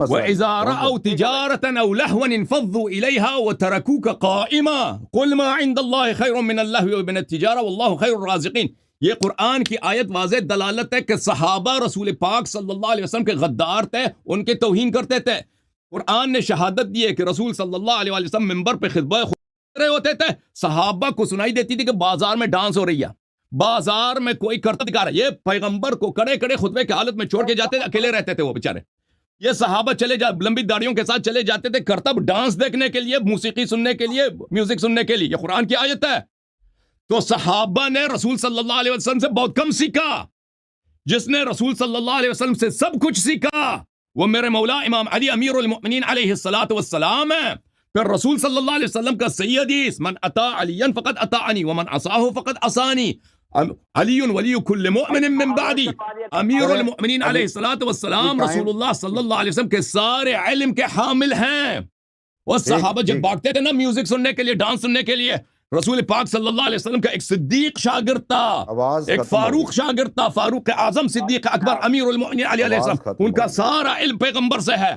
وَإِذَا رَأَوْا تِجَارَةً أَوْ لَهْوًا انفَضُّوا إِلَيْهَا وَتَرَكُوكَ قَائِمًا قُلْ مَا عِندَ اللَّهِ خَيْرٌ مِّنَ اللَّهْوِ وَمِنَ التِّجَارَةِ وَاللَّهُ خَيْرُ الرَّازِقِينَ. یہ قرآن کی آیت واضح دلالت ہے کہ صحابہ رسول پاک صلی اللہ علیہ وسلم کے غدار تھے، ان کے توہین کرتے تھے. قرآن نے شہادت دی ہے کہ رسول صلی اللہ علیہ وسلم ممبر پہ خطبہ خود رہے ہوتے تھے، صحابہ کو سنائی دیتی تھی کہ بازار میں ڈانس ہو رہی ہے، بازار میں کوئی کرتا دکھا رہا ہے. یہ پیغمبر کو کڑے کڑے خطبے کی حالت میں چھوڑ کے جاتے تھے، اکیلے رہتے تھے وہ بیچارے. یہ صحابہ لمبی داڑیوں کے ساتھ چلے جاتے تھے کرتب ڈانس دیکھنے کے لیے، موسیقی سننے کے لیے، میوزک سننے کے لیے. یہ قرآن کی آیت ہے. تو صحابہ نے رسول صلی اللہ علیہ وسلم سے بہت کم سیکھا. جس نے رسول صلی اللہ علیہ وسلم سے سب کچھ سیکھا وہ میرے مولا امام علی امیر المؤمنین علیہ الصلوۃ والسلام ہے. پھر رسول صلی اللہ علیہ وسلم کا صحیح حدیث، من اطاع علیا فقد اطاعنی ومن عصاہ فقد عصانی. علی ولی کل مؤمن من بعدی. امیر المؤمنین علیہ الصلوۃ والسلام رسول اللہ صلی اللہ علیہ وسلم کے سارے علم کے حامل ہیں. وہ صحابہ جب بھاگتے تھے نا میوزک سننے کے لیے، ڈانس سننے کے لیے، رسول پاک صلی اللہ علیہ وسلم کا ایک صدیق شاگرد تھا، ایک فاروق شاگرد تھا، فاروق اعظم، صدیق اکبر، امیر المؤمنین علیہ السلام، ان کا سارا علم پیغمبر سے ہے.